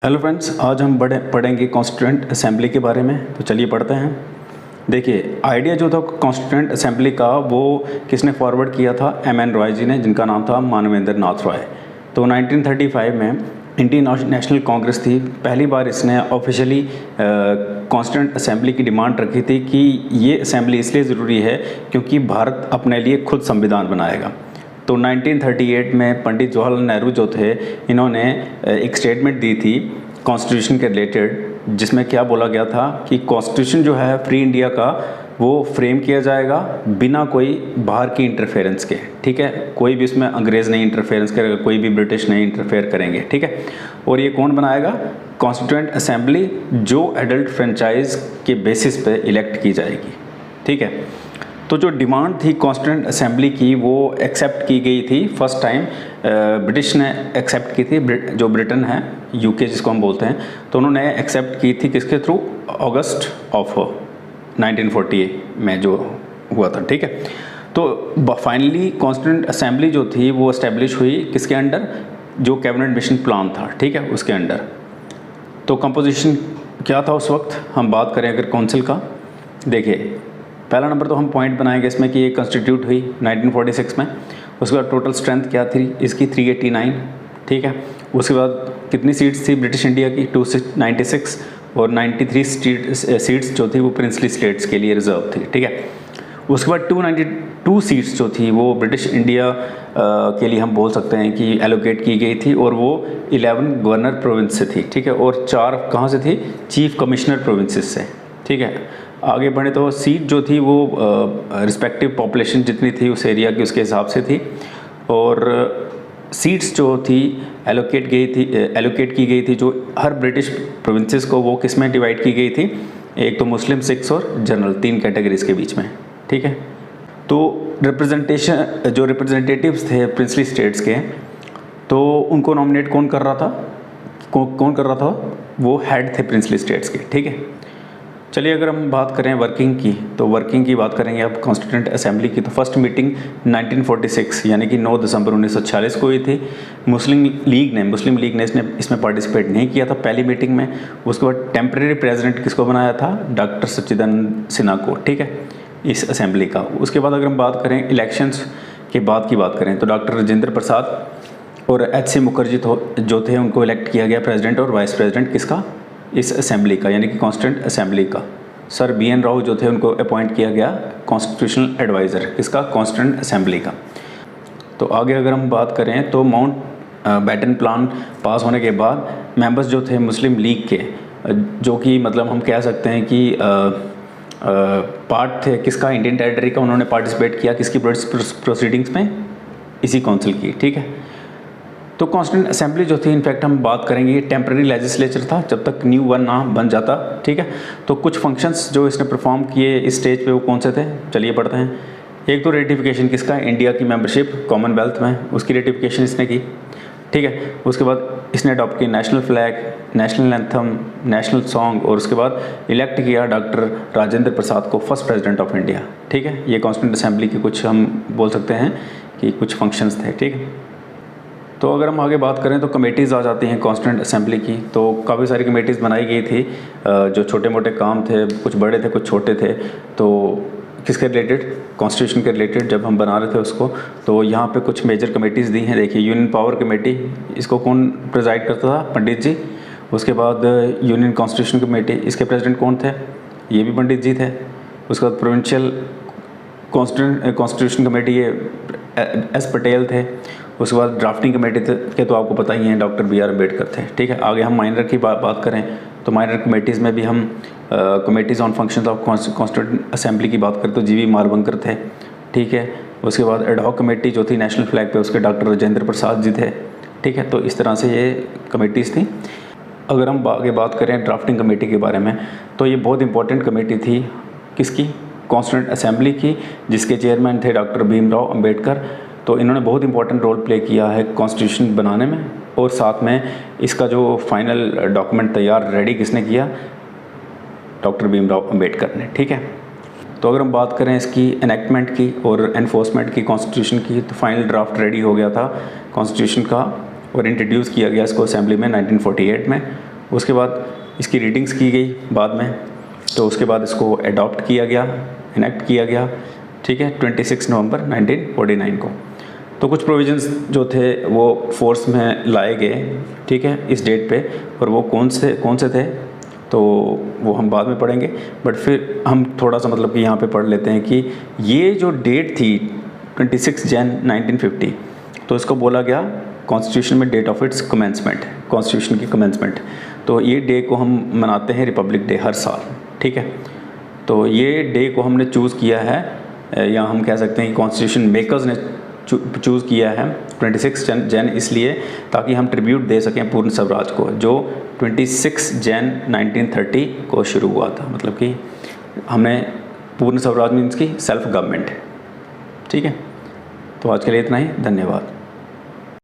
Hello friends, आज हम पढ़ेंगे कॉन्स्टिट्यूएंट असेंबली के बारे में। तो चलिए पढ़ते हैं। देखिए, आइडिया जो था कॉन्स्टिट्यूएंट असेंबली का वो किसने फॉरवर्ड किया था? एम.एन. रॉय जी ने, जिनका नाम था मानवेंद्र नाथ रॉय। तो 1935 में इंडियन नेशनल कांग्रेस थी, पहली बार इसने ऑफिशियली कॉन्स्टिट्यूएंट असेंबली की डिमांड रखी थी कि ये असेंबली इसलिए ज़रूरी है क्योंकि भारत अपने लिए खुद संविधान बनाएगा। तो 1938 में पंडित जवाहरलाल नेहरू जो थे, इन्होंने एक स्टेटमेंट दी थी कॉन्स्टिट्यूशन के रिलेटेड, जिसमें क्या बोला गया था कि कॉन्स्टिट्यूशन जो है फ्री इंडिया का वो फ्रेम किया जाएगा बिना कोई बाहर की इंटरफेरेंस के। ठीक है, कोई भी इसमें अंग्रेज़ नहीं इंटरफेरेंस करेगा, कोई भी ब्रिटिश नहीं इंटरफेयर करेंगे। ठीक है, और ये कौन बनाएगा? कॉन्स्टिट्यूएंट असेंबली, जो एडल्ट फ्रेंचाइज के बेसिस पे इलेक्ट की जाएगी। ठीक है, तो जो डिमांड थी कॉन्स्टिट्यूएंट असेंबली की वो एक्सेप्ट की गई थी फर्स्ट टाइम, ब्रिटिश ने एक्सेप्ट की थी, जो ब्रिटेन है, यूके जिसको हम बोलते हैं, तो उन्होंने एक्सेप्ट की थी किसके थ्रू? अगस्त ऑफ 1948 में जो हुआ था। ठीक है, तो फाइनली कॉन्स्टिट्यूएंट असेंबली जो थी वो एस्टेब्लिश हुई किसके अंडर? जो कैबिनेट मिशन प्लान था, ठीक है, उसके अंडर। तो कंपोजिशन क्या था उस वक्त? हम बात करें अगर काउंसिल का, देखिए पहला नंबर तो हम पॉइंट बनाएंगे इसमें कि ये कंस्टिट्यूट हुई 1946 में। उसके बाद टोटल स्ट्रेंथ क्या थी इसकी? 389। ठीक है, उसके बाद कितनी सीट्स थी ब्रिटिश इंडिया की? 296, और 93 सीट्स जो थी वो प्रिंसली स्टेट्स के लिए रिजर्व थी। ठीक है, उसके बाद 292 सीट्स जो थी वो ब्रिटिश इंडिया के लिए हम बोल सकते हैं कि एलोकेट की गई थी, और वो 11 गवर्नर प्रोविंस से थी। ठीक है, और 4 कहाँ से थी? चीफ कमिश्नर प्रोविंसेस से। ठीक है, आगे बढ़े तो सीट जो थी वो रिस्पेक्टिव पॉपुलेशन जितनी थी उस एरिया की उसके हिसाब से थी, और सीट्स जो थी एलोकेट की गई थी जो हर ब्रिटिश प्रोविंसेस को, वो किस में डिवाइड की गई थी? एक तो मुस्लिम, सिख्स और जनरल, 3 कैटेगरीज के बीच में। ठीक है, तो रिप्रेजेंटेटिव्स थे प्रिंसली स्टेट्स के, तो उनको नॉमिनेट कौन कर रहा था? कौन कर रहा था? वो हेड थे प्रिंसली स्टेट्स के। ठीक है, चलिए अगर हम बात करें वर्किंग की, तो वर्किंग की बात करेंगे अब कॉन्स्टिट्यूएंट असेंबली की। तो फर्स्ट मीटिंग 1946 यानी कि 9 दिसंबर 1946 को हुई थी। मुस्लिम लीग ने इसमें पार्टिसिपेट नहीं किया था पहली मीटिंग में। उसके बाद टेम्परेरी प्रेसिडेंट किसको बनाया था? डॉक्टर सच्चिदानंद सिन्हा को। ठीक है, इस असेंबली का। उसके बाद अगर हम बात करें इलेक्शंस के बाद की बात करें, तो डॉक्टर राजेंद्र प्रसाद और H.C. मुखर्जी जो थे उनको इलेक्ट किया गया प्रेसिडेंट और वाइस प्रेसिडेंट किसका? इस असेंबली का, यानी कि कॉन्स्टिट्यूएंट असेंबली का। Sir B.N. राव जो थे उनको अपॉइंट किया गया कॉन्स्टिट्यूशनल एडवाइज़र किसका? कॉन्स्टिट्यूएंट असेंबली का। तो आगे अगर हम बात करें तो माउंट बैटन प्लान पास होने के बाद मेंबर्स जो थे मुस्लिम लीग के, जो कि मतलब हम कह सकते हैं कि पार्ट थे किसका? इंडियन टेरिटरी का, उन्होंने पार्टिसिपेट किया किसकी प्रोसीडिंग्स में? इसी काउंसिल की। ठीक है, तो कॉन्स्टिट्यूएंट असेंबली जो थी, इनफैक्ट हम बात करेंगे ये टेम्प्रेरी लेजिस्लेचर था जब तक न्यू वन ना बन जाता। ठीक है, तो कुछ फंक्शंस जो इसने परफॉर्म किए इस स्टेज पे वो कौन से थे? चलिए पढ़ते हैं। एक तो रेटिफिकेशन किसका? इंडिया की मेंबरशिप कॉमनवेल्थ में, उसकी रेटिफिकेशन इसने की। ठीक है, उसके बाद इसने अडॉप्ट की national flag, national anthem, national song, और उसके बाद इलेक्ट किया डॉक्टर राजेंद्र प्रसाद को फर्स्ट प्रेसिडेंट ऑफ इंडिया। ठीक है, ये कॉन्स्टिट्यूएंट असेंबली के कुछ हम बोल सकते हैं कि कुछ फंक्शंस थे। ठीक है, तो अगर हम आगे बात करें तो कमेटीज़ आ जाती हैं कॉन्स्टिट्यूएंट असेंबली की। तो काफ़ी सारी कमेटीज़ बनाई गई थी, जो छोटे मोटे काम थे, कुछ बड़े थे कुछ छोटे थे। तो किसके रिलेटेड? कॉन्स्टिट्यूशन के रिलेटेड जब हम बना रहे थे उसको, तो यहाँ पे कुछ मेजर कमेटीज़ दी हैं। देखिए, यूनियन पावर कमेटी, इसको कौन प्रिजाइड करता था? पंडित जी। उसके बाद यूनियन कॉन्स्टिट्यूशन कमेटी, इसके प्रेसिडेंट कौन थे? ये भी पंडित जी थे। उसके बाद प्रोविंशियल कॉन्स्टिट्यूशन कमेटी, ये S. पटेल थे। उसके बाद ड्राफ्टिंग कमेटी के तो आपको पता ही है डॉक्टर B.R. अम्बेडकर थे। ठीक है, आगे हम माइनर की बात करें तो माइनर कमेटीज़ में भी हम committees on functions of constituent assembly की बात करें तो G.V. मारवंकर थे। ठीक है, उसके बाद एडहॉक कमेटी जो थी नेशनल फ्लैग पे, उसके डॉक्टर राजेंद्र प्रसाद जी थे। ठीक है, तो इस तरह से ये कमेटीज़ थी। अगर हम आगे बात करें ड्राफ्टिंग कमेटी के बारे में, तो ये बहुत इंपॉर्टेंट कमेटी थी किसकी? कॉन्स्टिट्यूएंट असेंबली की, जिसके चेयरमैन थे डॉक्टर भीमराव अम्बेडकर। तो इन्होंने बहुत इंपॉर्टेंट रोल प्ले किया है कॉन्स्टिट्यूशन बनाने में, और साथ में इसका जो फाइनल डॉक्यूमेंट तैयार रेडी किसने किया? डॉक्टर भीमराव अम्बेडकर ने। ठीक है, तो अगर हम बात करें इसकी एनेक्टमेंट की और एनफोर्समेंट की कॉन्स्टिट्यूशन की, तो फाइनल ड्राफ्ट रेडी हो गया था कॉन्स्टिट्यूशन का और इंट्रोड्यूस किया गया इसको असेंबली में 1948 में। उसके बाद इसकी रीडिंग्स की गई बाद में, तो उसके बाद इसको अडॉप्ट किया गया, इनेक्ट किया गया, ठीक है, 26 नवंबर 1949 को। तो कुछ प्रोविजंस जो थे वो फोर्स में लाए गए, ठीक है, इस डेट पे, और वो कौन से थे तो वो हम बाद में पढ़ेंगे। बट फिर हम थोड़ा सा मतलब कि यहाँ पे पढ़ लेते हैं कि ये जो डेट थी 26 जन 1950, तो इसको बोला गया कॉन्स्टिट्यूशन में date of its commencement, constitution की कमेंसमेंट। तो ये डे को हम मनाते हैं रिपब्लिक डे हर साल, ठीक है। तो ये डे को हमने चूज़ किया है, या हम कह सकते हैं कि कॉन्स्टिट्यूशन मेकर्स ने चूज़ किया है 26 जन इसलिए ताकि हम ट्रिब्यूट दे सकें पूर्ण स्वराज को, जो 26 जन 1930 को शुरू हुआ था। मतलब कि हमने पूर्ण स्वराज मीन्स की सेल्फ गवर्नमेंट, ठीक है। तो आज के लिए इतना ही, धन्यवाद।